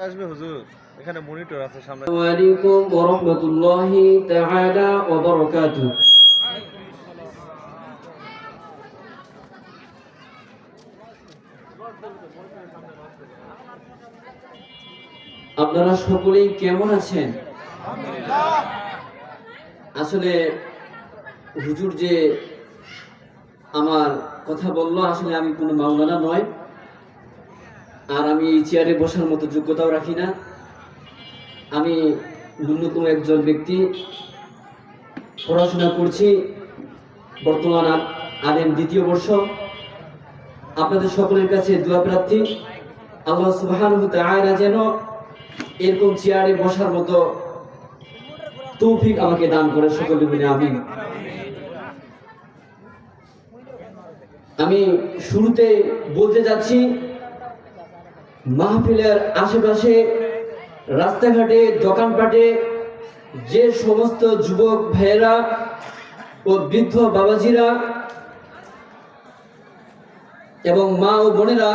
আসবে হুজুর, এখানে মনিটর আছে সামনে। আসসালামু আলাইকুম ওয়া রাহমাতুল্লাহি তাআলা ওয়া বারাকাতুহু। আপনারা সকলেই কেমন আছেন? আসলে হুজুর যে আমার কথা বললো, আসলে আমি কোনো মাওলানা নয়, আর আমি এই চেয়ারে বসার মতো যোগ্যতাও রাখি না। আমি ন্যূনতম একজন ব্যক্তি, পড়াশোনা করছি, বর্তমান আলেম দ্বিতীয় বর্ষ। আপনাদের সকলের কাছে দোয়া প্রার্থী, আল্লাহ সুবহানাহু ওয়া তাআলা যেন এরকম চেয়ারে বসার মতো তৌফিক আমাকে দান করে, সকলে মিলে আমিন। আমি শুরুতে বলতে যাচ্ছি, মাহফিলের আশেপাশে রাস্তাঘাটে দোকানপাটে যে সমস্ত যুবক ভাইয়েরা ও বৃদ্ধ বাবাজিরা এবং মা ও বোনেরা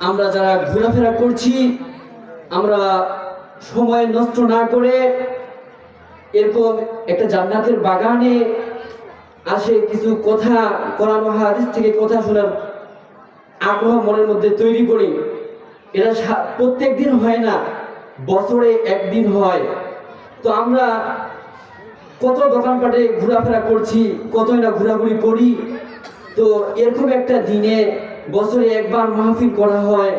আমরা যারা ঘোরাফেরা করছি, আমরা সময় নষ্ট না করে এরকম একটা জান্নাতের বাগানে আসে কিছু কথা, কোরআন ও হাদিস থেকে কথা শোনার আগ্রহ মনের মধ্যে তৈরি করি। এটা প্রত্যেক দিন হয় না, বছরে একদিন হয়। তো আমরা কত দোকানপাটে ঘোরাফেরা করছি, কতই না ঘোরাঘুরি করি। তো এরকম একটা দিনে বছরে একবার মাহফিল করা হয়।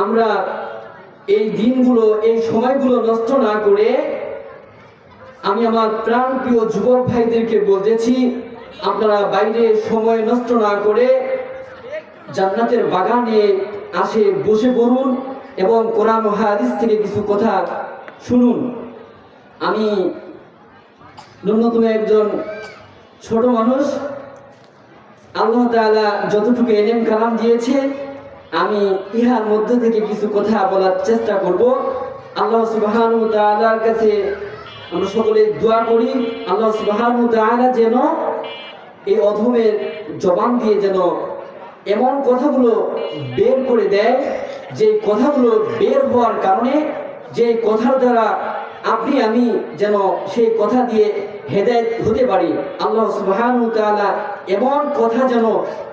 আমরা এই দিনগুলো, এই সময়গুলো নষ্ট না করে আমি আমার প্রাণপ্রিয় যুবক ভাইদেরকে বলতেছি, আপনারা বাইরে সময় নষ্ট না করে জান্নাতের বাগানে আসে বসে পড়ুন এবং কোরআন ও হাদিস থেকে কিছু কথা শুনুন। আমি ন্যূনতম একজন ছোট মানুষ, আল্লাহ তাআলা যতটুকু এলেম কালাম দিয়েছে, আমি ইহার মধ্যে থেকে কিছু কথা বলার চেষ্টা করব। আল্লাহ সুবহানাহু ওয়া তাআলার কাছে আমরা সকলে দোয়া করি, আল্লাহ সুবহানাহু ওয়া তাআলা যেন এই অধমের জবান দিয়ে যেন এমন কথাগুলো বের করে দেয়, যে কথাগুলো বের হওয়ার কারণে, যে কথার দ্বারা আপনি আমি যেন সেই কথা দিয়ে হেদায়েত হতে পারি। আল্লাহ সুবহানাহু ওয়া তাআলা এমন কথা যেন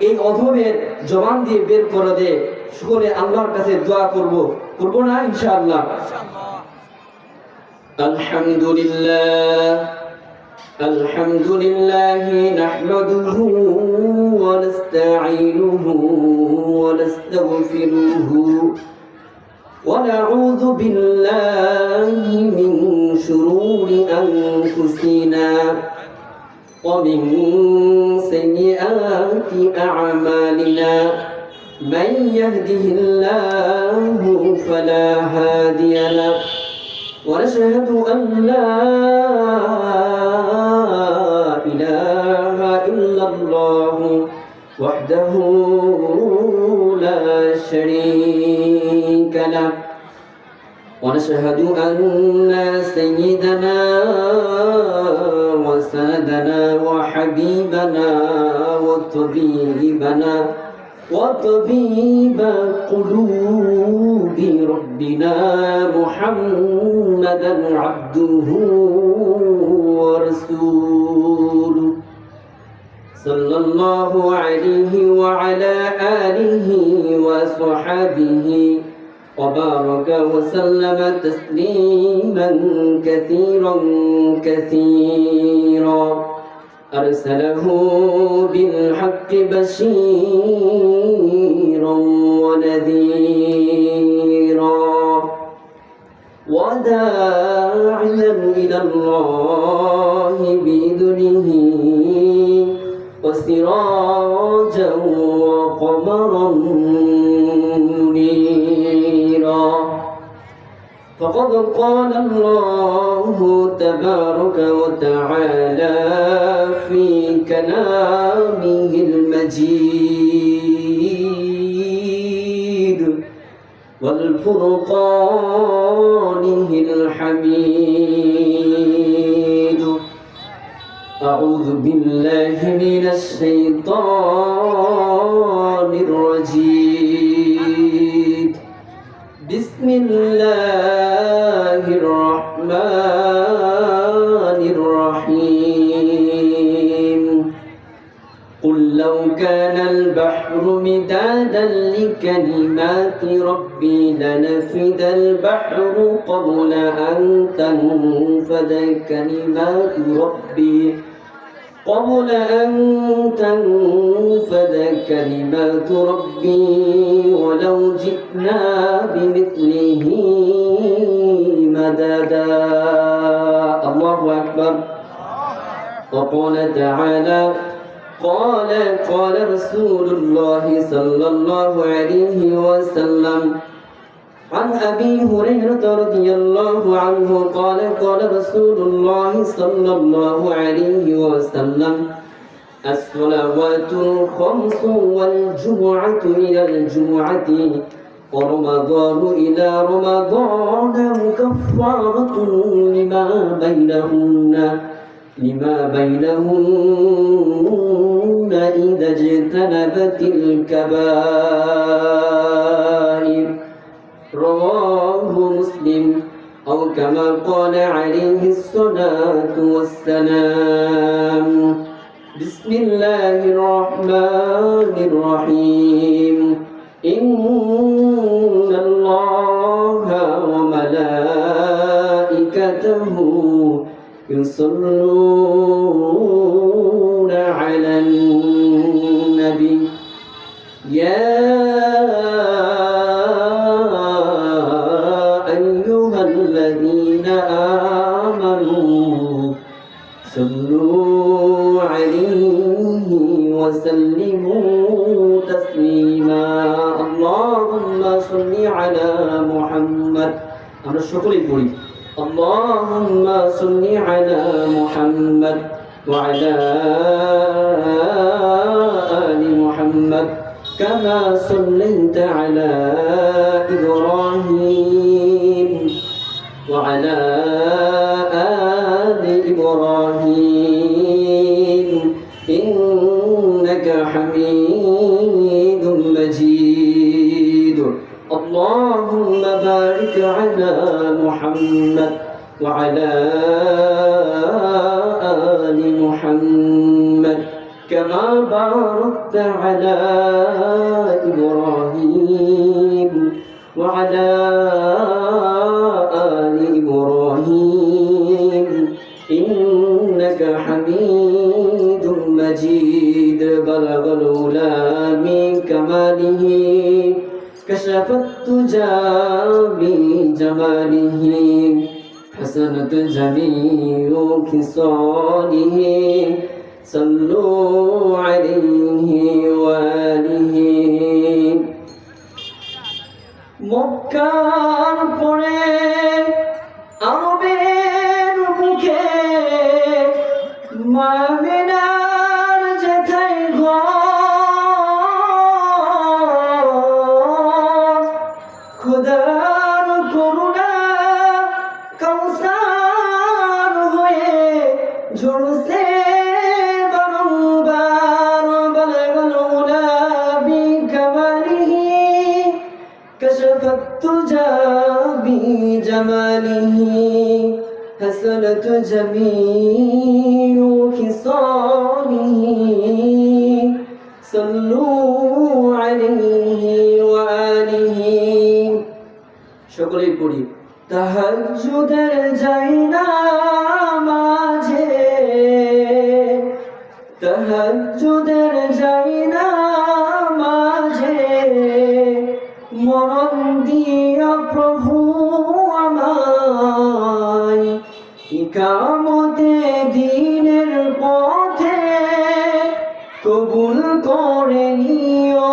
এই অধমের জবান দিয়ে বের করে দেয়। সকলে আল্লাহর কাছে দোয়া করব না ইনশাআল্লাহ? আলহামদুলিল্লাহ আলহামদুলিল্লাহ নাহমাদুহু ওয়া নাস্তাঈনুহু ওয়া নাস্তাগফিরুহু ওয়া নাউযু বিল্লাহি মিন শুরুরি আনফুসিনা ওয়া মিন সাইয়্যাতি আ'মালিনা মান ইয়াহদিহিল্লাহু ফালা হাদিয়া লাহু ওয়া নাশহাদু আন লা ইলাহা ইল্লাল্লাহু ওয়াহদাহু লা শারীকা লাহু ওয়া নাশহাদু আন্না সাইয়্যিদানা ওয়া সাদানা ওয়া হাবিবানা ওয়া তাবিবানা وطبيب قلوب ربنا محمدا عبده ورسوله صلى الله عليه وعلى آله وصحبه وبارك وسلم تسليما كثيرا كثيرا أرسله بالحق بشيرا ونذيرا وداعيا إلى الله بإذنه وسراجا وقمرا منيرا. فقد قال الله تبارك وتعالى في كلامه المجيد والفرقانه الحميد. أعوذ بالله من الشيطان الرجيم. بسم بسم الله الرحمن الرحيم قل لو كان البحر مدادا لكلمات ربي لنفد البحر قبل أن تنفد كلمات ربي ولو جئنا بمثله مددا الله أكبر وقال تعالى قال رسول الله صلى الله عليه وسلم عن أبي هريرة رضي الله عنه قال رسول الله صلى الله عليه وسلم الصلوات الخمس والجمعة إلى الجمعة ورمضان إلى رمضان مكفارة لما بينهن إذا اجتنبت الكبائر رواه مسلم أو كما قال عليه الصلاة والسلام بسم الله الرحمن الرحيم إن الله وملائكته يصلون على النبي يا أيها الذين آمنوا صلوا عليه وسلموا تسليما اللهم صل على محمد আমরা সকলেই পড়ি اللهم صل على محمد وعلى آل محمد كما صليت على إبراهيم وعلى آل إبراهيم إنك حميد مجيد اللهم بارك على محمد وعلى آل محمد كما باركت على إبراهيم وعلى آل إبراهيم إنك حميد مجيد بلغ العلا من كماله كشف الدجى بجماله حسنت جميع خصاله صلوا عليه وآله মক্কার পরে আরবের মুখে মামিনার যেথায় ঘর খোদার করুণা কাউসার হয়ে ঝরছে বারংবার বলগল উলাবি কামালিহি كشف الدجى بجماله حسنت جميع خصاله صلوا عليه وآله সকলেই পড়ি তাহাজ্জুদের যাই না মাঝে তাহাজ্জুদের যাই না মাঝে মরণ দিয়া প্রভু আমায় ইকামতে দিনের পথে কবুল করে নিও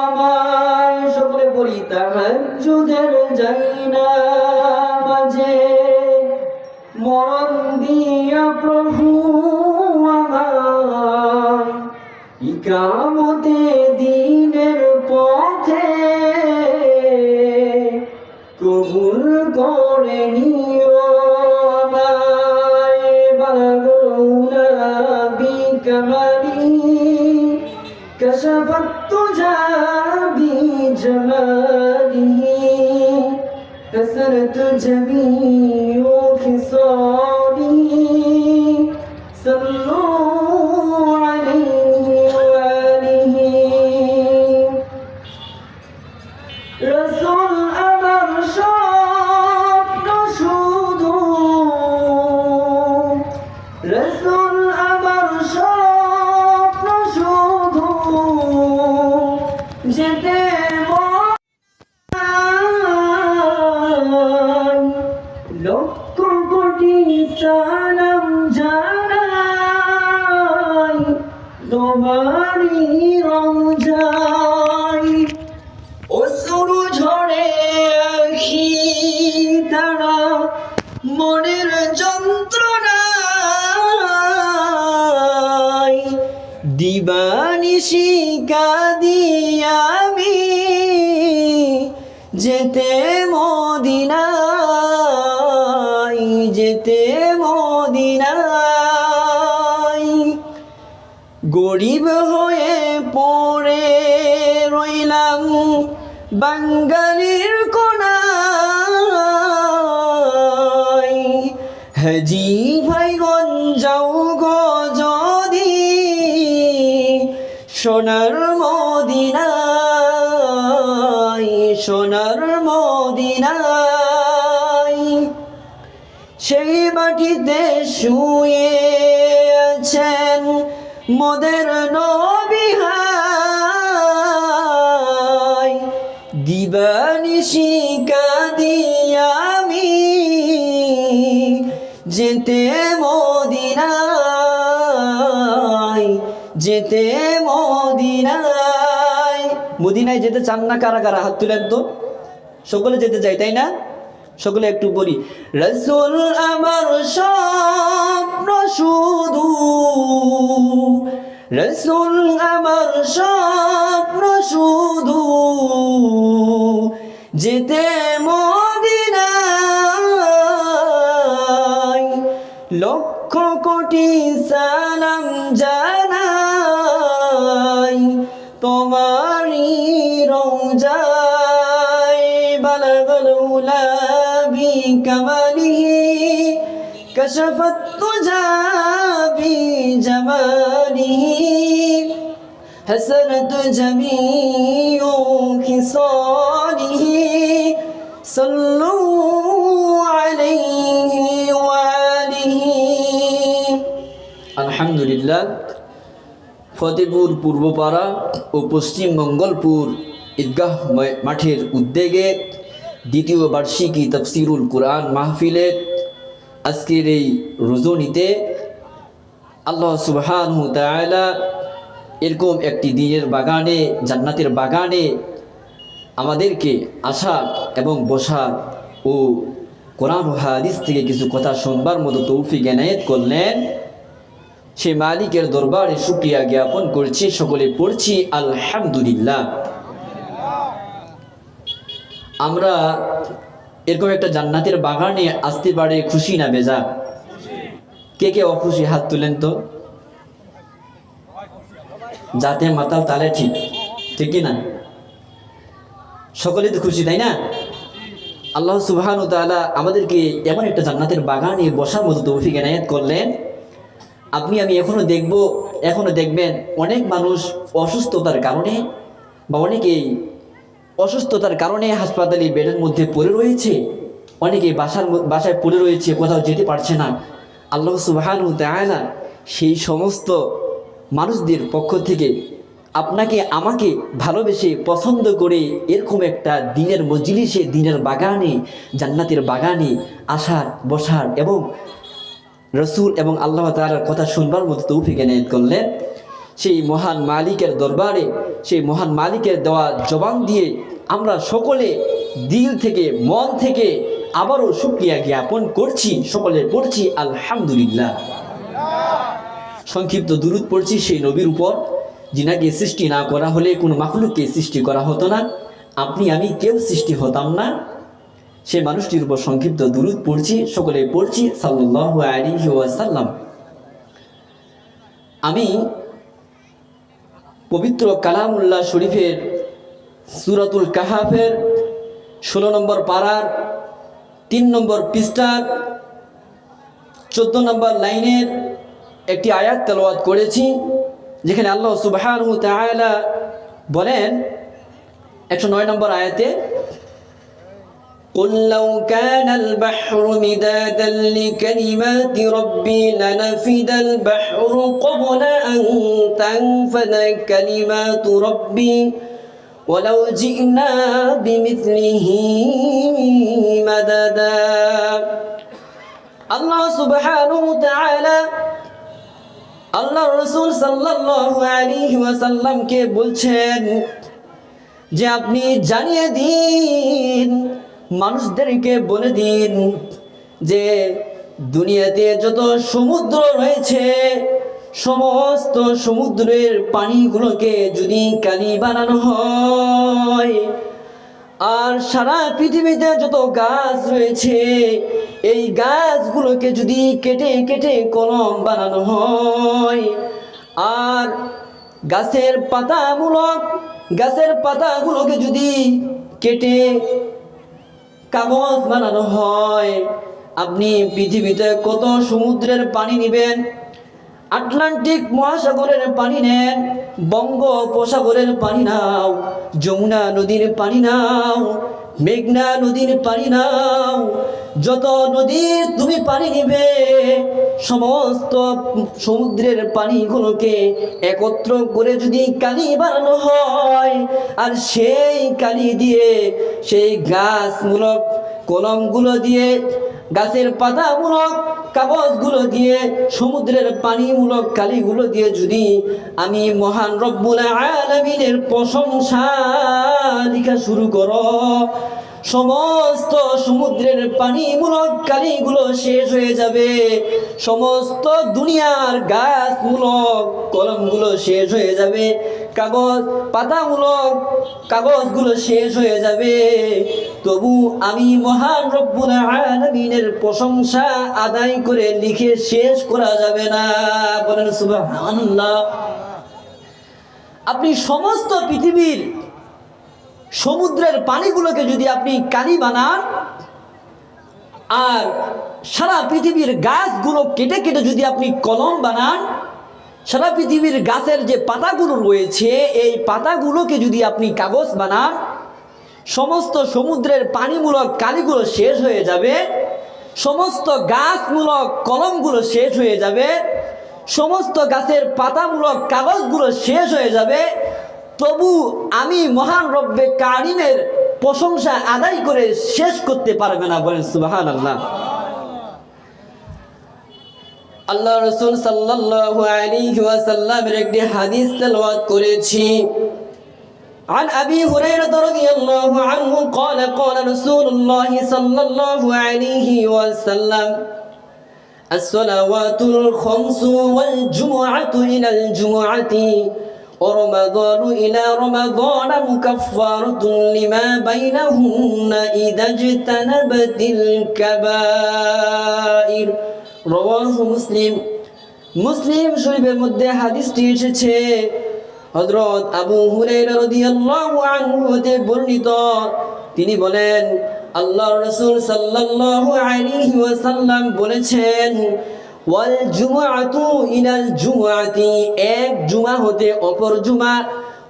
আমায় সকলে পড়ি তাহাজ্জুদের যাই না মাঝে মরণ দিয়া প্রভু আমায় ইকামতে দিনের পথে কবুল করে নিও আমায় বালগুনা বিকামালি كشف الدجى بجماله حسنت جميع خصاله صلوا عليه وآله رسول আমার স্বপ্ন শুধু রসুল আমার স্বপ্ন শুধু যেতে লক্ষ কোটি সালাম জানাই তোমারই রওজায় অশ্রু ঝরে আখি তারা মনের যন্ত্রণায় দিবানিশি কাঁদি আমি যেতে মদিনায় যেতে মদিনায় গরিব হয়ে পড়ে রইলাম বাঙালির কোনায় হাজি ভাইগঞ্জ যাও গো যদি সোনার মদিনায় সোনার মদিনায় সেই মাটিতে শুয়ে আছেন মোদের নবী হায় দিবানিশি কাঁদি আমি যেতে মদিনায় যেতে মদিনায় মদিনায় যেতে চান না কারা কারা হাত তুলেন তো সকলে যেতে চাই তাই না সকলে একটু বলি রাসূল আমার স্বপ্ন শুধু রাসূল আমার স্বপ্ন শুধু যেতে মদিনায় লক্ষ কোটি সালাম জানাই তোমারই রওজায় বালাগাল উলা বিকামালিহি কাশাফাত তুজা বিজামালিহি হাসানাত জামিউ খিসালিহি সাল্লু আলাইহি ওয়া আলিহি আলহামদুলিল্লাহ ফতেপুর পূর্বপাড়া ও পশ্চিম মঙ্গলপুর ঈদগাহ মাঠের উদ্যোগে দ্বিতীয় বার্ষিকী তাফসিরুল কুরআন মাহফিলের আজকের এই রজনীতে আল্লাহ সুবহানাহু ওয়া তাআলা এরকম একটি দিনের বাগানে জান্নাতের বাগানে আমাদেরকে আসা এবং বসা ও কোরআন ও হাদিস থেকে কিছু কথা শুনবার মতো তৌফিক এনায়েত করলেন সেই মালিকের দরবারে শুকরিয়া জ্ঞাপন করছি সকলে পড়ছি আলহামদুলিল্লাহ আমরা এরকম একটা জান্নাতের বাগানে আসতে পারে খুশি না বেজা কে কে অখুশি হাত তুলেন তো যাতে মাতাল তালে ঠিক ঠিক কি না সকলে তো খুশি তাই না আল্লাহ সুবহানাহু ওয়া তাআলা আমাদেরকে এমন একটা জান্নাতের বাগানে বসার মতো তৌফিক এনায়েত করলেন আপনি আমি এখনো দেখবেন অনেক মানুষ অসুস্থতার কারণে বা অনেকেই অসুস্থতার কারণে হাসপাতালে বেডের মধ্যে পড়ে রয়েছে অনেকে বাসায় পড়ে রয়েছে কোথাও যেতে পারছে না আল্লাহ সুবহানাহু ওয়া তাআলা সেই সমস্ত মানুষদের পক্ষ থেকে আপনাকে আমাকে ভালোবেসে পছন্দ করে এরকম একটা দিনের মজলিসে দিনের বাগানে জান্নাতের বাগানে আসার বসার এবং রসুল এবং আল্লাহ তাআলার কথা শুনবার মতো তৌফিক এনায়েত করলেন সেই মহান মালিকের দরবারে সেই মহান মালিকের দেওয়া জবান দিয়ে আমরা সকলে দিল থেকে মন থেকে আবারও শুকরিয়া জ্ঞাপন করছি সকলে পড়ছি আলহামদুলিল্লাহ সংক্ষিপ্ত দুরূদ পড়ছি সেই নবীর উপর যিনাকে সৃষ্টি না করা হলে কোনো মাখলুককে সৃষ্টি করা হতো না আপনি আমি কেউ সৃষ্টি হতাম না সেই মানুষটির উপর সংক্ষিপ্ত দুরূদ পড়ছি সকলে পড়ছি সাল্লাল্লাহু আলাইহি ওয়াসাল্লাম আমি পবিত্র কালামুল্লাহ শরীফের সূরাতুল কাহাফের 16 নম্বর পারার 3 নম্বর পৃষ্ঠার 14 নম্বর লাইনের একটি আয়াত তেলাওয়াত করেছি, যেখানে আল্লাহ সুবহানাহু ওয়া তাআলা বলেন 109 নম্বর আয়াতে, قل لو كان البحر مدادا لكلمات ربي لنفد البحر قبل أن تنفد كلمات ربي ولو جئنا بمثله مددا। আল্লাহ সুবহানাহু ওয়া তাআলা আল্লাহর রাসূল সাল্লাল্লাহু আলাইহি ওয়াসাল্লামকে বলছেন যে আপনি জানিয়ে দিন, মানুষদেরকে বলে দিন যে দুনিয়াতে যত সমুদ্র রয়েছে সমস্ত সমুদ্রের পানিগুলোকে যদি কালি বানানো হয়, আর সারা পৃথিবীতে যত গাছ রয়েছে এই গাছগুলোকে যদি কেটে কেটে কলম বানানো হয়, আর গাছের পাতাগুলোকে যদি কেটে কাগজ বানানো হয়, আপনি পৃথিবীতে কত সমুদ্রের পানি নেবেন? আটলান্টিক মহাসাগরের পানি নেন, বঙ্গোপসাগরের পানি নাও, যমুনা নদীর পানি নাও, মেঘনা নদীর পানি নাও, যত নদীর তুমি পানি নিবে সমস্ত সমুদ্রের পানিগুলোকে একত্র করে যদি কালি বানানো হয়, আর সেই কালি দিয়ে সেই গাছমূলক কলমগুলো দিয়ে, গাছের পাতামূলক কাগজগুলো দিয়ে, সমুদ্রের পানিমূলক কালিগুলো দিয়ে যদি আমি মহান রব্বুল আলামিনের প্রশংসা লেখা শুরু করো, সমস্ত সমুদ্রের পানিমূলক কালিগুলো শেষ হয়ে যাবে, সমস্ত দুনিয়ার গাছমূলক কলমগুলো শেষ হয়ে যাবে, পাতামূলক কাগজগুলো শেষ হয়ে যাবে, তবু আমি মহান রব্বুল আলামিনের প্রশংসা আদায় করে লিখে শেষ করা যাবে না। বলেন সুবহানাল্লাহ। আপনি সমস্ত পৃথিবীর সমুদ্রের পানিগুলোকে যদি আপনি কালি বানান, আর সারা পৃথিবীর গাছগুলো কেটে কেটে যদি আপনি কলম বানান, সারা পৃথিবীর গাছের যে পাতাগুলো রয়েছে এই পাতাগুলোকে যদি আপনি কাগজ বানান, সমস্ত সমুদ্রের পানিমূলক কালিগুলো শেষ হয়ে যাবে, সমস্ত গাছমূলক কলমগুলো শেষ হয়ে যাবে, সমস্ত গাছের পাতামূলক কাগজগুলো শেষ হয়ে যাবে, তবু আমি মহান রব্বে কারিমের প্রশংসা আদায় করে শেষ করতে পারবে না। বলেন সুবহানাল্লাহ। আল্লাহ রাসূল সাল্লাল্লাহু আলাইহি ওয়াসাল্লামের একটি হাদিস তেলাওয়াত করেছি। عن أبي هريرة رضي الله عنه قال قال رسول الله صلى الله عليه وسلم الصلوات الخمس والجمعة إلى الجمعة ورمضان إلى رمضان مكفارة لما بينهن إذا اجتنبت الكبائر رواه مسلم। মুসলিম শরীফের মধ্যে হাদিসটি এসেছে, হযরত আবু হুরায়রা রাদিয়াল্লাহু আনহু হতে বর্ণিত। তিনি বলেন আল্লাহর রাসূল সাল্লাল্লাহু আলাইহি ওয়াসাল্লাম বলেছেন, ওয়াল জুমআতু ইলাল জুমআতি, এক জুমা হতে অপর জুমা,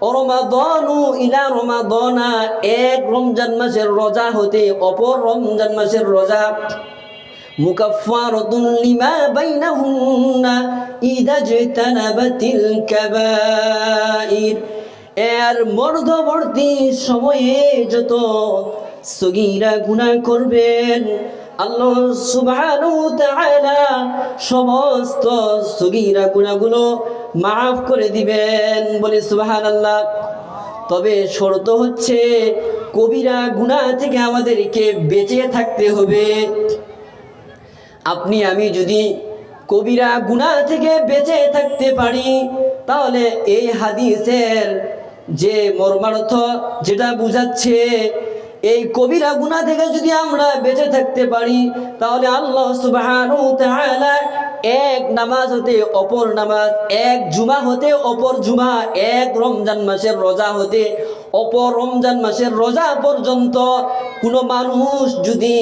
ও রমাদানু ইলা রমাদানা, এক রমজান মাসের রোজা হতে অপর রমজান মাসের রোজা, মুকাফফারাতুন লিমা বাইনাহুন্না ইযা জাতানাবাতিল কাবাইর, এর মধ্যবর্তী সময়ে যত সগীরা গুনাহ করবেন আল্লাহ সুবহানাহু ওয়া তাআলা সমস্ত সগীরা গুনাহগুলো মাফ করে দিবেন। বলি সুবহানাল্লাহ। তবে শর্ত হচ্ছে কবিরা গুনাহ থেকে আমাদেরকে বেঁচে থাকতে হবে। আপনি আমি যদি কবিরা গুনাহ থেকে বেঁচে থাকতে পারি, তাহলে এই হাদিসের যে মর্মার্থ যেটা বুঝাচ্ছে, এই কবিরা গুনাহ থেকে যদি আমরা বেঁচে থাকতে পারি, তাহলে আল্লাহ সুবহানাহু ওয়া তাআলা এক নামাজ হতে অপর নামাজ, এক জুমা হতে অপর জুমা, এক রমজান মাসের রোজা হতে অপর রমজান মাসের রোজা পর্যন্ত কোনো মানুষ যদি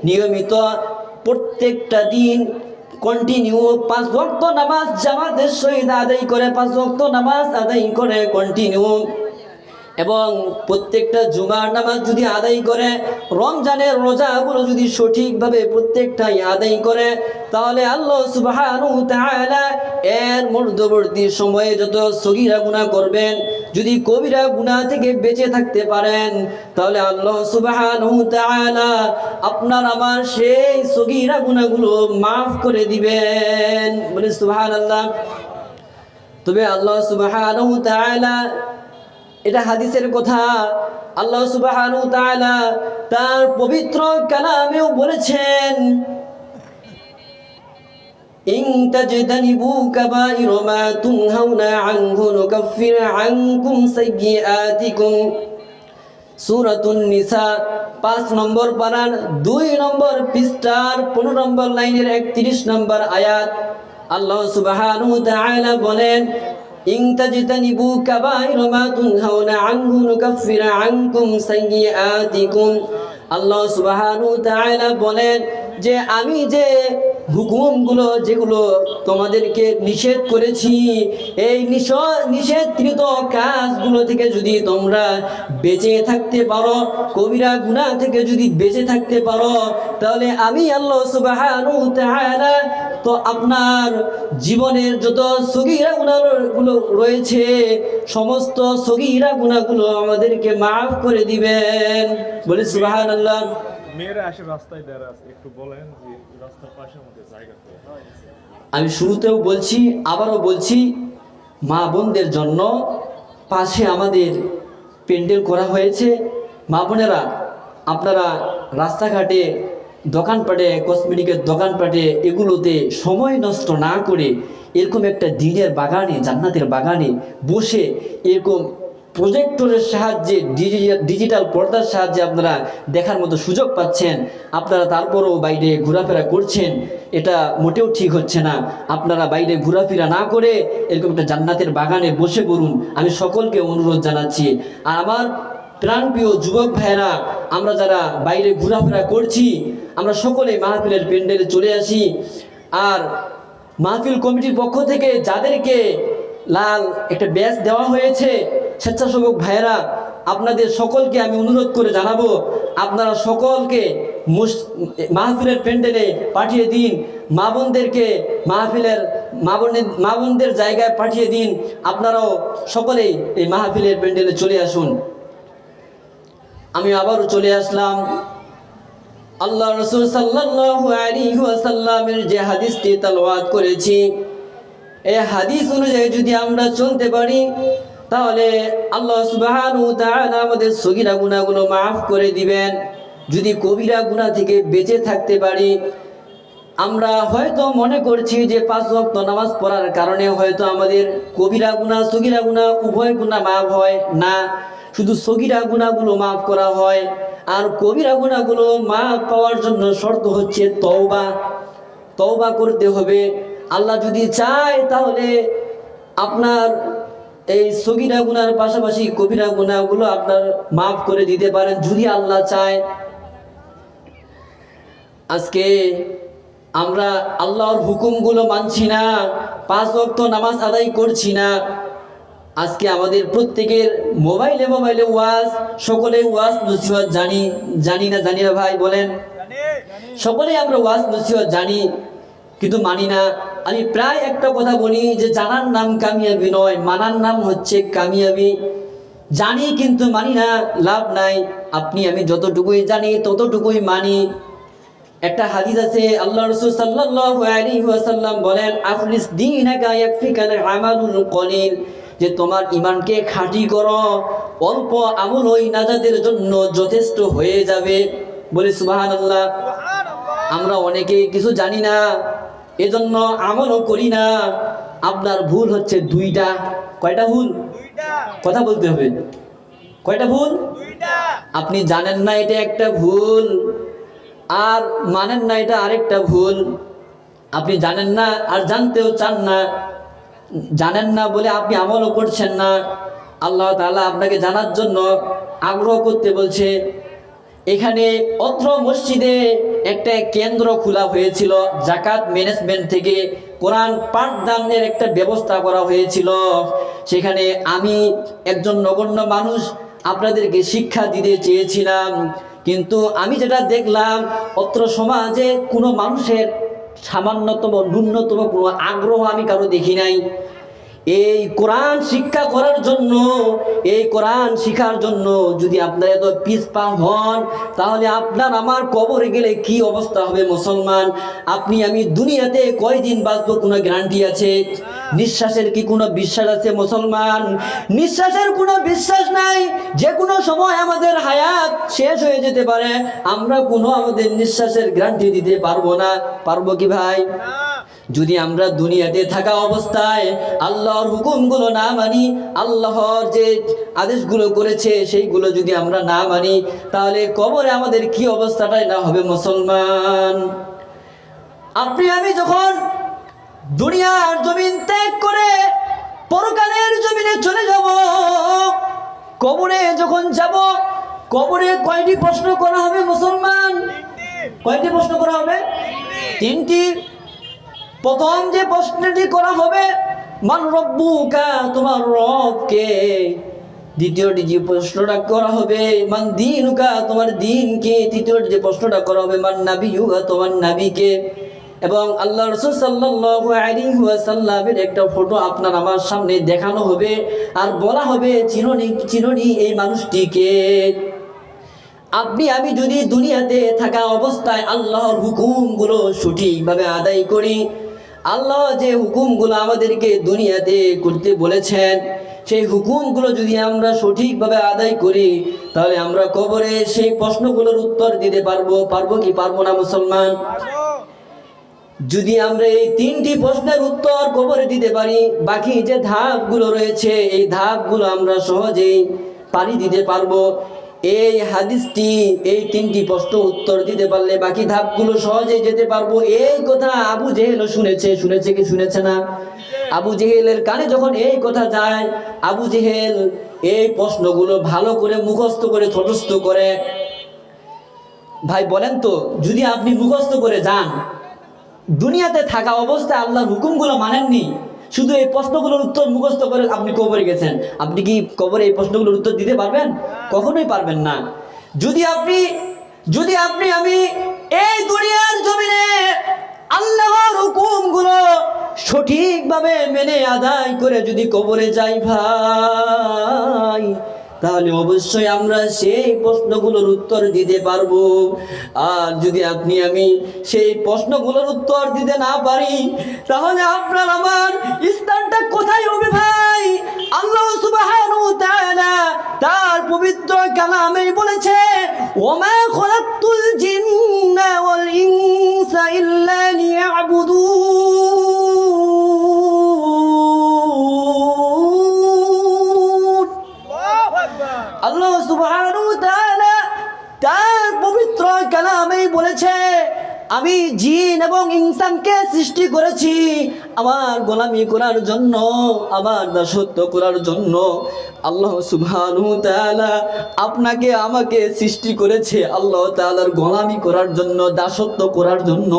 নিয়মিত প্রত্যেকটা দিন কন্টিনিউ 5 ওয়াক্ত নামাজ জামাতের সহিত আদায় করে, 5 ওয়াক্ত নামাজ আদায় করে কন্টিনিউ, এবং প্রত্যেকটা জুমার নামাজ যদি আদায় করে, রমজানের রোজাগুলো যদি সঠিকভাবে প্রত্যেকটাই আদায় করে, তাহলে আল্লাহ সুবহানাহু ওয়া তাআলা এর মধ্যবর্তী সময়ে যত সগীরা গুনাহ করবেন, যদি কবিরা গুনাহ থেকে বেঁচে থাকতে পারেন, তাহলে আল্লাহ সুবহানাহু ওয়া তাআলা আপনার আমার সেই সগীরা গুনাহগুলো মাফ করে দিবেন। বলে সুবহানাল্লাহ। তবে আল্লাহ সুবহানাহু ওয়া তাআলা, এটা হাদিসের কথা, আল্লাহ সুবহানাহু ওয়া তাআলা তার পবিত্র কালামেও বলেছেন, ইন তাজতানিবু কাবাইরা মা তুনহাউনা আনহু নুকাফির আনকুম সাইয়্যাতিকুম। সূরাতুন নিসা 5 নম্বর পারার 2 নম্বর পৃষ্ঠার 15 নম্বর লাইনের 31 নম্বর আয়াত। আল্লাহ সুবহানাহু ওয়া তাআলা বলেন, ইন তাজতানিবু কাবাইরা মা তুনহাউনা আনহু নুকাফির আনকুম সাইয়্যাতিকুম। আল্লাহ সুবহানাহু ওয়া তাআলা বলেন যে আমি যে হুকুমগুলো যেগুলো তোমাদেরকে নিষেধ করেছি, এই নিষেধকৃত কাজগুলো থেকে যদি তোমরা বেঁচে থাকতে পারো, কবিরা গুনাহ থেকে যদি বেঁচে থাকতে পারো, তাহলে আমি আল্লাহ সুবহানাহু ওয়া তাআলা তো আপনার জীবনের যত সগীরা গুনাহগুলো রয়েছে, সমস্ত সগীরা গুনাহগুলো আমাদেরকে মাফ করে দিবেন। বলি সুবহানাল্লাহ। মেয়েরা আসে রাস্তায় দাঁড়া আছে, একটু বলেন যে রাস্তার পাশে আমাদের জায়গা করে। আমি শুরুতেও বলছি, আবারও বলছি, মা বোনদের জন্য পাশে আমাদের প্যান্ডেল করা হয়েছে। মা বোনেরা, আপনারা রাস্তাঘাটে, দোকানপাটে, কসমেটিকের দোকানপাটে এগুলোতে সময় নষ্ট না করে এরকম একটা দিনের বাগানে, জান্নাতের বাগানে বসে এরকম প্রজেক্টরের সাহায্যে, ডিজিটাল পর্দার সাহায্যে আপনারা দেখার মতো সুযোগ পাচ্ছেন। আপনারা তারপরও বাইরে ঘোরাফেরা করছেন, এটা মোটেও ঠিক হচ্ছে না। আপনারা বাইরে ঘোরাফেরা না করে এরকম একটা জান্নাতের বাগানে বসে পড়ুন, আমি সকলকে অনুরোধ জানাচ্ছি। আর আমার প্রাণপ্রিয় যুবক ভাইয়েরা, আমরা যারা বাইরে ঘোরাফেরা করছি, আমরা সকলে মাহফিলের প্যান্ডেলে চলে আসি। আর মাহফিল কমিটির পক্ষ থেকে যাদেরকে লাল একটা ব্যাজ দেওয়া হয়েছে, স্বেচ্ছাসেবক ভাইয়েরা, আপনাদের সকলকে আমি অনুরোধ করে জানাবো, আপনারা সকলকে মাহফিলের প্যান্ডেলে পাঠিয়ে দিন, মা বোনদেরকে মা বোনদের জায়গায় পাঠিয়ে দিন। আপনারাও সকলেই এই মাহফিলের প্যান্ডেলে চলে আসুন। আমি আবারও চলে আসলাম আল্লাহ রাসূল সাল্লাল্লাহু আলাইহি ওয়াসাল্লামের যে হাদিসটি তেলাওয়াত করেছি, এই হাদিস অনুযায়ী যদি আমরা চলতে পারি, তাহলে আল্লাহ সুবহানাহু ওয়া তাআলা আমাদের সগীরা গুনাহগুলো মাফ করে দিবেন। যদি কবিরা গুনাহ থেকে বেঁচে থাকতে পারি, আমরা হয়তো মনে করছি যে 5 ওয়াক্ত নামাজ পড়ার কারণে হয়তো আমাদের কবিরা গুনাহ সগীরা গুনাহ উভয় গুনাহ মাফ হয় না, শুধু সগীরা গুনাহগুলো মাফ করা হয়। আর কবিরা গুনাহগুলো মাফ পাওয়ার জন্য শর্ত হচ্ছে তওবা। তওবা করতে হবে। আল্লাহ যদি চায় তাহলে আপনার এই সগীরা গুনার পাশাপাশি কবিরা গুনাহগুলো আপনার মাফ করে দিতে পারেন, যদি আল্লাহ চায়। আজকে আমরা আল্লাহর হুকুমগুলো মানছি না, 5 ওয়াক্ত নামাজ আদায় করছি না। আজকে আমাদের প্রত্যেকের মোবাইলে ওয়াজ, সকলে ওয়াজ নসিহত জানি না ভাই বলেন? সকলেই আমরা ওয়াজ নসিহত জানি, কিন্তু মানি না। আমি প্রায় একটা কথা বলি যে জানার নাম কামিয়াবি নয়, মানার নাম হচ্ছে কামিয়াবি। জানি কিন্তু মানি না, লাভ নাই। আপনি আমি যতটুকুই জানি ততটুকুই মানি। একটা হাদিস আছে, আল্লাহ রাসূল সাল্লাল্লাহু আলাইহি ওয়াসাল্লাম বলেন, আখলিস দীনাকা ইয়াকফিকাল আমালুল কলিল, যে তোমার ঈমানকে খাঁটি করো, অল্প আমল ওই নাজাতের জন্য যথেষ্ট হয়ে যাবে। বলি সুবহানাল্লাহ। আমরা অনেকে কিছু জানি না, এজন্য আমলও করি না। আপনার ভুল হচ্ছে 2টা। কয়টা ভুল? 2টা। কথা বলতে হবে। কয়টা ভুল? 2টা। আপনি জানেন না এটা একটা ভুল, আর মানেন না এটা আরেকটা ভুল। আপনি জানেন না আর জানতেও চান না, জানেন না বলে আপনি আমলও করছেন না। আল্লাহ তাআলা আপনাকে জানার জন্য আগ্রহ করতে বলছে। এখানে অত্র মসজিদে একটা কেন্দ্র খোলা হয়েছিল, জাকাত ম্যানেজমেন্ট থেকে কোরআন পাঠদানের একটা ব্যবস্থা করা হয়েছিল। সেখানে আমি একজন নগণ্য মানুষ আপনাদেরকে শিক্ষা দিতে চেয়েছিলাম, কিন্তু আমি যেটা দেখলাম অত্র সমাজে কোনো মানুষের সামান্যতম ন্যূনতম কোনো আগ্রহ আমি কারো দেখি নাই। এই কোরআন শিক্ষা করার জন্য, এই কোরআন শিখার জন্য যদি আপনারা এত পিছপা হন, তাহলে আপনার আমার কবরে গেলে কি অবস্থা হবে মুসলমান? আপনি আমি দুনিয়াতে কয়দিন বাঁচবো কোনো গ্যারান্টি আছে? নিঃশ্বাসের কি কোনো বিশ্বাস আছে মুসলমান? নিঃশ্বাসের কোনো বিশ্বাস নাই। যে কোনো সময় আমাদের হায়াত শেষ হয়ে যেতে পারে, আমরা কোনো আমাদের নিঃশ্বাসের গ্যারান্টি দিতে পারবো না। পারবো কি ভাই? যদি আমরা দুনিয়াতে থাকা অবস্থায় আল্লাহর হুকুমগুলো না মানি, আল্লাহর যে আদেশগুলো করেছে সেইগুলো যদি আমরা না মানি, তাহলে কবরে আমাদের কি অবস্থাটাই না হবে মুসলমান। আপনি আমি যখন দুনিয়ার জমিন ত্যাগ করে পরকালের জমিনে চলে যাব, কবরে যখন যাব, কবরে কয়টি প্রশ্ন করা হবে মুসলমান? কয়টি প্রশ্ন করা হবে? তিনটি। প্রথম যে প্রশ্নটি করা হবে, মান রব্বুকা, তোমার রব কে? দ্বিতীয়টি যে প্রশ্নটা করা হবে, মান দীনুকা, তোমার দিন কে? তৃতীয়টি যে প্রশ্নটা করা হবে, মান নাবিয়ুকা, তোমার নবী কে? এবং আল্লাহ রাসূল সাল্লাল্লাহু আলাইহি ওয়াসাল্লামের একটা ফটো আপনার আমার সামনে দেখানো হবে, আর বলা হবে চিরনি এই মানুষটিকে। আপনি আমি যদি দুনিয়াতে থাকা অবস্থায় আল্লাহর হুকুমগুলো সঠিকভাবে আদায় করি, আল্লাহ যে হুকুমগুলো আমাদেরকে দুনিয়াতে করতে বলেছেন, সেই হুকুমগুলো যদি আমরা সঠিকভাবে আদায় করি, তাহলে আমরা কবরে সেই প্রশ্নগুলোর উত্তর দিতে পারবো। পারবো কি পারবো না মুসলমান? যদি আমরা এই তিনটি প্রশ্নের উত্তর কবরে দিতে পারি, বাকি যে ধাপগুলো রয়েছে এই ধাপগুলো আমরা সহজেই পারি দিতে পারবো। এই হাদিসটি, এই তিনটি প্রশ্ন উত্তর দিতে পারলে বাকি ধাপগুলো সহজেই যেতে পারবো। এই কথা আবু জেহেলও শুনেছে কি শুনেছে না? আবু জেহেলের কানে যখন এই কথা যায়, আবু জেহেল এই প্রশ্নগুলো ভালো করে মুখস্থ করে ঠোঁটস্থ করে। ভাই বলেন তো, যদি আপনি মুখস্থ করে যান, দুনিয়াতে থাকা অবস্থায় আল্লাহর হুকুমগুলো মানেননি, শুধু এই প্রশ্নগুলোর উত্তর মুখস্থ করে আপনি কবরে গেছেন, আপনি কি কবরে এই প্রশ্নগুলোর উত্তর দিতে পারবেন? কখনোই পারবেন না। যদি আপনি আমি এই দুনিয়ার জমিনে আল্লাহর হুকুমগুলো সঠিকভাবে মেনে আদায় করে যদি কবরে যাই ভাই, তাহলে অবশ্যই আমরা সেই প্রশ্নগুলোর উত্তর দিতে পারবো। আর যদি আপনি আমি সেই প্রশ্নগুলোর উত্তর দিতে না পারি, তাহলে আপনার আমার স্থানটা কোথায় হবে ভাই? আল্লাহ সুবহানাহু ওয়া তাআলা তার পবিত্র কালামে বলেছে, ওমা খালাকতুল জিন্না ওয়াল ইনসা ইল্লা লিয়াবুদুন। আল্লাহ সুবহানাহু ওয়া তাআলা তার পবিত্র কালামে বলেছে, আমি জিন এবং ইনসানকে সৃষ্টি করেছি আমার গোলামি করার জন্য, আমার দাসত্ব করার জন্য। আল্লাহ সুবহানাহু ওয়া তাআলা আপনাকে আমাকে সৃষ্টি করেছে আল্লাহ তাআলার গোলামি করার জন্য, দাসত্ব করার জন্য।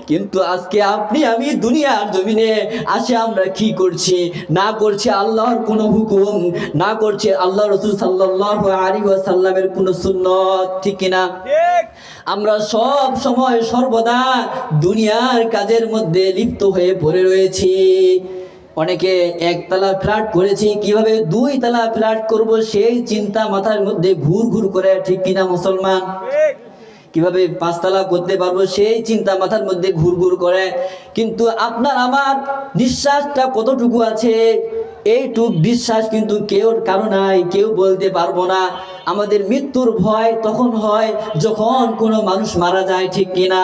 কিন্তু আজকে আপনি আমি দুনিয়ার জমিনে আসে আমরা কি করছি? না করছি আল্লাহর কোনো হুকুম, না করছি আল্লাহ রাসূল সাল্লাল্লাহু আলাইহি ওয়াসাল্লামের কোনো সুন্নাত। ঠিক কিনা? আমরা সব সময় সর্বদা দুনিয়ার কাজের মধ্যে লিপ্ত হয়ে পড়ে রয়েছি। অনেকে একতলা ফ্ল্যাট করেছি, কিভাবে 2 তলা ফ্ল্যাট করব সেই চিন্তা মাথার মধ্যে ঘুর করে। ঠিক কিনা মুসলমান? কিভাবে 5 তলা করতে পারবো সেই চিন্তা মাথার মধ্যে ঘুর করে। কিন্তু আপনার আমার নিঃশ্বাসটা কতটুকু আছে এইটুক বিশ্বাস কিন্তু কেউ কারো নাই, কেউ বলতে পারবো না। আমাদের মৃত্যুর ভয় তখন হয় যখন কোনো মানুষ মারা যায়, ঠিক কিনা?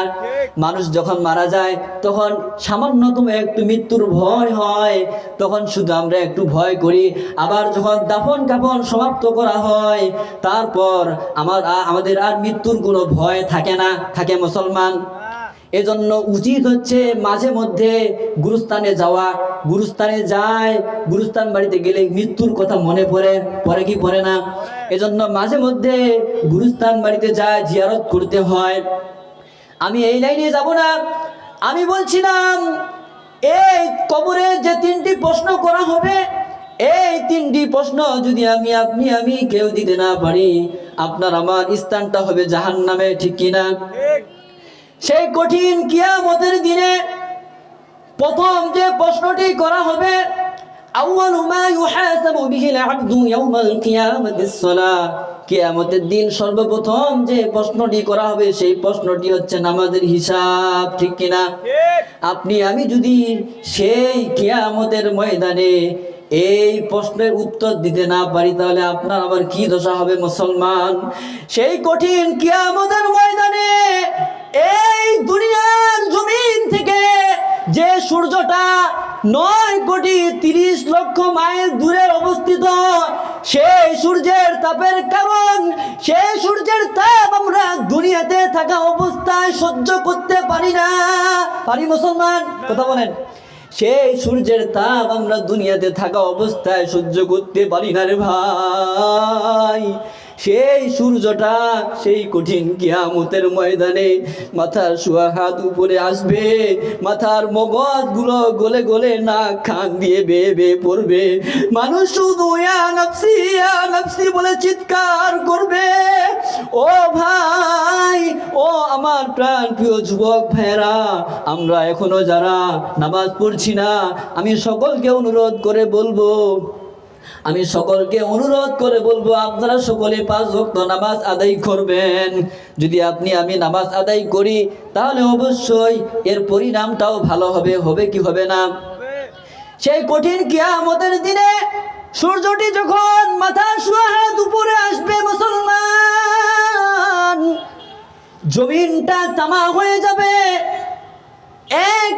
মানুষ যখন মারা যায় তখন সামান্যতম একটু মৃত্যুর ভয় হয়, তখন শুধু আমরা একটু ভয় করি। আবার যখন দাফন কাফন সমাপ্ত করা হয়, তারপর আমাদের আর মৃত্যুর কোনো ভয় থাকে না, থাকে মুসলমান। এজন্য উচিত হচ্ছে মাঝে মধ্যে গুরুস্থানে যাওয়া। গুরুস্থানে যায়, গুরুস্থান বাড়িতে গেলে মৃত্যুর কথা মনে পড়ে কি পড়ে না? এজন্য মাঝে মধ্যে গুরুস্থান বাড়িতে যায়, জিয়ারত করতে হয়। আমি এই লাইনে যাব না, আমি বলছিলাম এই কবরে যে 3টি প্রশ্ন করা হবে, এই 3টি প্রশ্ন যদি আমি কেউ দিতে না পারি, আপনার আমার স্থানটা হবে জাহান্নামে, ঠিক কিনা? সেই কঠিন কিয়ামতের দিনে প্রথম যে প্রশ্নটি করা হবে, আউয়ালু মা ইউহাসাবু বিহিল আবদু ইয়াউমাল কিয়ামাতিস সালাহ। কিয়ামতের দিন সর্বপ্রথম যে প্রশ্নটি করা হবে সেই প্রশ্নটি হচ্ছে নামাজের হিসাব, ঠিক কিনা? আপনি আমি যদি সেই কিয়ামতের ময়দানে এই প্রশ্নের উত্তর দিতে না পারি, তাহলে আপনার আবার কি দশা হবে মুসলমান? সেই কঠিন কিয়ামতের ময়দানে এই দুনিয়ার জমিন থেকে যে সূর্যটা 9,30,00,000 মাইল দূরে অবস্থিত, সেই সূর্যের তাপের কারণ, সেই সূর্যের তাপ আমরা দুনিয়াতে থাকা অবস্থায় সহ্য করতে পারি না। পারি মুসলমান? কথা বলেন। সেই সূর্যের তাপ আমরা দুনিয়াতে থাকা অবস্থায় সহ্য করতে পারি না রে ভাই। সেই সূর্যটা সেই কঠিন কিয়ামতের ময়দানে মাথার সোয়া হাত উপরে আসবে, মাথার মগজগুলো গলে গলে নাক খান দিয়ে বেয়ে বেয়ে পড়বে। মানুষ শুধু ইয়া নাফসি বলে চিৎকার করবে। ও ভাই, ও আমার প্রাণ প্রিয় যুবক ভাইরা, আমরা এখনো যারা নামাজ পড়ছি না, আমি সকলকে অনুরোধ করে বলবো, আপনারা সকলে 5 ওয়াক্ত নামাজ আদায় করবেন। যদি আমি নামাজ আদায় করি, তাহলে অবশ্যই এর পরিণামটাও ভালো হবে। হবে কি হবে না? সেই কঠিন কিয়ামতের দিনে সূর্যটি যখন মাথার সোয়া হাত উপরে আসবে মুসলমান, জমিনটা তামা হয়ে যাবে। এক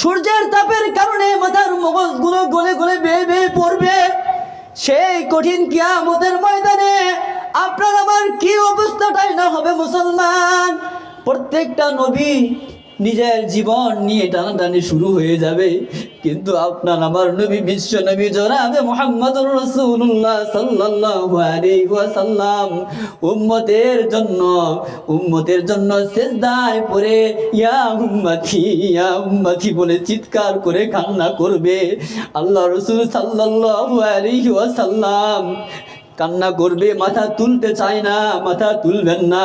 সূর্যের তাপের কারণে মাথার মগজগুলো গলে গলে বেয়ে বেয়ে পড়বে। সেই কঠিন কিয়ামতের ময়দানে আপনার আমার কি অবস্থাটাই না হবে মুসলমান। প্রত্যেকটা নবী নিজের জীবন নিয়ে টানাটানি শুরু হয়ে যাবে, কিন্তু আপনার আমার নবী, বিশ্ব নবী জনাবে মুহাম্মদুর রাসূলুল্লাহ সাল্লাল্লাহু আলাইহি ওয়াসাল্লাম উম্মতের জন্য সিজদায় পড়ে ইয়া উম্মতি বলে চিৎকার করে কান্না করবে। আল্লাহ রাসূল সাল্লাল্লাহু আলাইহি ওয়াসাল্লাম কান্না করবে, মাথা তুলতে চায় না, মাথা তুলবেন না।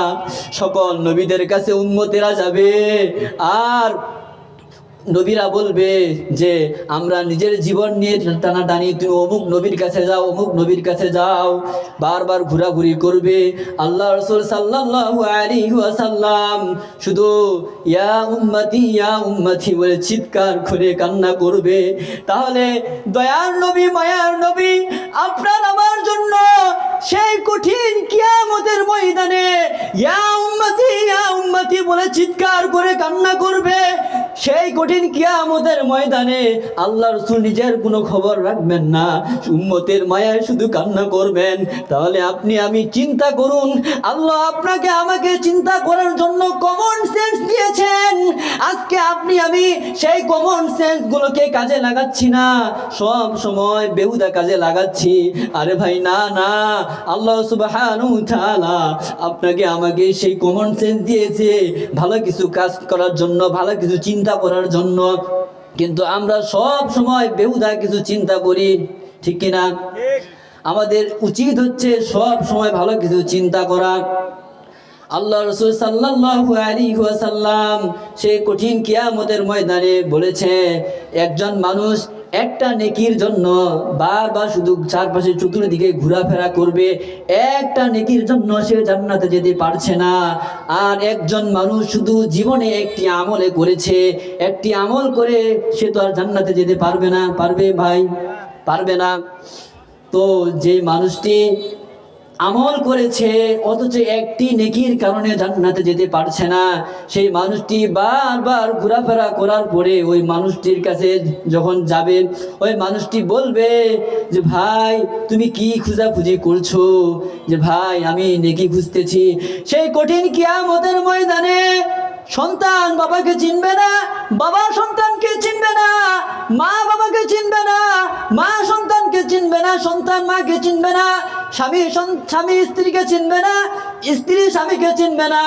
সকল নবীদের কাছে উম্মতেরা যাবে, আর নবীরা বলবে যে আমরা নিজের জীবন নিয়ে টানাটানি, তুমি অমুক নবীর কাছে যাও, অমুক নবীর কাছে যাও, বারবার ঘোরাঘুরি করবে। আল্লাহ রাসূল সাল্লাল্লাহু আলাইহি ওয়াসাল্লাম শুধু ইয়া উম্মতি বলে চিৎকার করে কান্না করবে। তাহলে দয়ার নবী, মায়ার নবী আপনার আমার জন্য সেই কঠিন কিয়ামতের ময়দানে ইয়া উম্মতি বলে চিৎকার করে কান্না করবে। সেই কঠিন কিয়ামতের ময়দানে আল্লাহ রাসূল নিজের কোনো খবর রাখবেন না, উম্মতের মায়ায় শুধু কান্না করবেন। তাহলে আমি চিন্তা করুন, আল্লাহ আপনাকে আমাকে চিন্তা করার জন্য কমন সেন্স দিয়েছেন। আজকে আমি সেই কমন সেন্স গুলোকে কাজে লাগাচ্ছি না, সব সময় বেহুদা কাজে লাগাচ্ছি। আরে ভাই, না, আল্লাহ সুবহানাহু ওয়া তাআলা আপনাকে আমাকে সেই কমন সেন্স দিয়েছে ভালো কিছু কাজ করার জন্য, ভালো কিছু চিন্তা করার জন্য। কিন্তু আমরা সব সময় বেহুদা কিছু চিন্তা করি, ঠিক কিনা? আমাদের উচিত হচ্ছে সব সময় ভালো কিছু চিন্তা করা। আল্লাহ রাসূল সাল্লাল্লাহু আলাইহি ওয়াসাল্লাম সেই কঠিন কিয়ামতের ময়দানে বলেছে, একজন মানুষ একটা নেকির জন্য বারবার শুধু চারপাশে চতুর্দিকে ঘোরাফেরা করবে, একটা নেকির জন্য সে জান্নাতে যেতে পারছে না। আর একজন মানুষ শুধু জীবনে একটি আমলে করেছে, একটি আমল করে সে তো আর জান্নাতে যেতে পারবে না। পারবে ভাই? পারবে না। তো যে মানুষটি আমল করেছে অথচ একটি নেকির কারণে জান্নাতে যেতে পারছে না, সেই মানুষটি বারবার ঘোরাফেরা করার পরে ওই মানুষটির কাছে যখন যাবে, ওই মানুষটি বলবে যে ভাই তুমি কি খোঁজাখুঁজি করছো, যে ভাই আমি নেকি খুঁজতেছি। সেই কঠিন কিয়ামতের ময়দানে সন্তান বাবাকে চিনবে না, বাবা সন্তানকে চিনবে না, মা বাবাকে চিনবে না, মা সন্তানকে চিনবে না, সন্তান মাকে চিনবে না, স্বামী স্ত্রীকে চিনবে না, স্ত্রী স্বামীকে চিনবে না,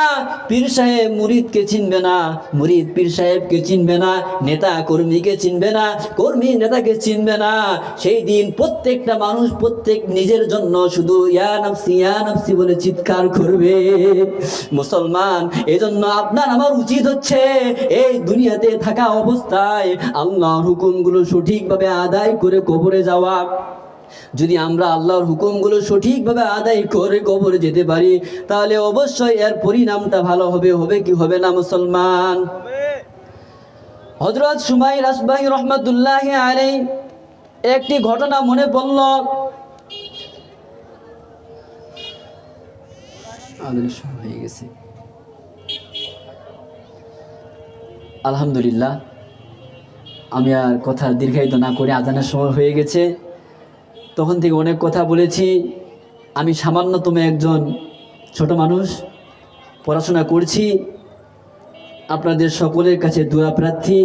পীর সাহেব মুরিদকে চিনবে না, মুরিদ পীর সাহেবকে চিনবে না, নেতা কর্মীকে চিনবে না, কর্মী নেতাকে চিনবে না। সেই দিন প্রত্যেকটা মানুষ প্রত্যেক নিজের জন্য শুধু ইয়া নাফসি বলে চিৎকার করবে। মুসলমান, এজন্য আপনার আমার উচিত হচ্ছে এই দুনিয়াতে থাকা অবস্থায় আল্লাহর হুকুমগুলো সঠিকভাবে আদায় করে কবরে যাওয়া। যদি আমরা আল্লাহর হুকুমগুলো সঠিকভাবে আদায় করে কবরে যেতে পারি তাহলে অবশ্যই এর পরিণামটা ভালো হবে। হবে কি হবে না মুসলমান? হযরত সুমাইর আসবাহী রহমাতুল্লাহি আলাইহি একটি ঘটনা মনে পড়ল। হয়ে গেছে, আলহামদুলিল্লাহ। আমি আর কথা দীর্ঘায়িত না করে আজানের সময় হয়ে গেছে। তখন থেকে অনেক কথা বলেছি। আমি সামান্যতম একজন ছোট মানুষ, পড়াশোনা করছি। আপনাদের সকলের কাছে দোয়া প্রার্থী।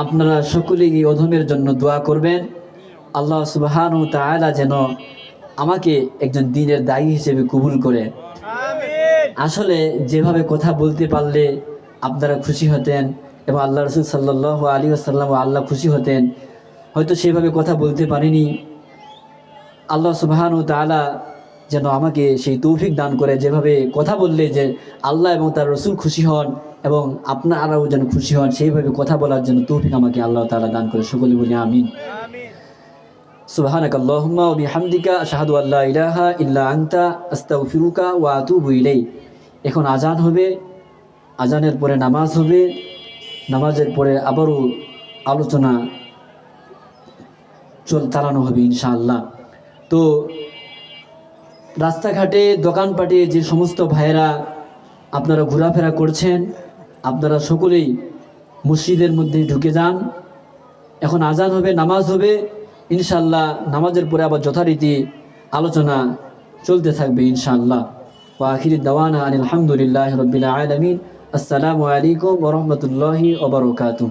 আপনারা সকলেই এই অধমের জন্য দোয়া করবেন। আল্লাহ সুবহানাহু ওয়া তাআলা যেন আমাকে একজন দ্বীনের দায়ী হিসেবে কবুল করে। আসলে যেভাবে কথা বলতে পারলে আপনারা খুশি হতেন এবং আল্লাহ রাসূল সাল্লাল্লাহু আলাইহি ওয়াসাল্লাম আল্লাহ খুশি হতেন, হয়তো সেভাবে কথা বলতে পারিনি। আল্লাহ সুবহানাহু ওয়া তাআলা যেন আমাকে সেই তৌফিক দান করে, যেভাবে কথা বললে যে আল্লাহ এবং তার রাসূল খুশি হন এবং আপনারাও যেন খুশি হন, সেইভাবে কথা বলার জন্য তৌফিক আমাকে আল্লাহ তাআলা দান করে। সকলে বলি আমিন। সুবহানাকাল্লাহুম্মা ওয়া বিহামদিকা আশহাদু আল্লা ইলাহা ইল্লা আনতা আস্তাগফিরুকা ওয়া আতুবু ইলাইক। এখন আজান হবে, আজানের পরে নামাজ হবে, নামাজের পরে আবারও আলোচনা চালানো হবে ইনশাআল্লাহ। তো রাস্তাঘাটে দোকানপাটে যে সমস্ত ভাইয়েরা আপনারা ঘোরাফেরা করছেন, আপনারা সকলেই মসজিদের মধ্যে ঢুকে যান। এখন আজান হবে, নামাজ হবে ইনশাআল্লাহ। নামাজের পরে আবার যথারীতি আলোচনা চলতে থাকবে ইনশাআল্লাহ। ওয়া আখিরি দাওয়ানা আনিল হামদুলিল্লাহি রাব্বিল আলামিন। আসসালামু আলাইকুম ওয়া রাহমাতুল্লাহি ওয়া বারাকাতুহু।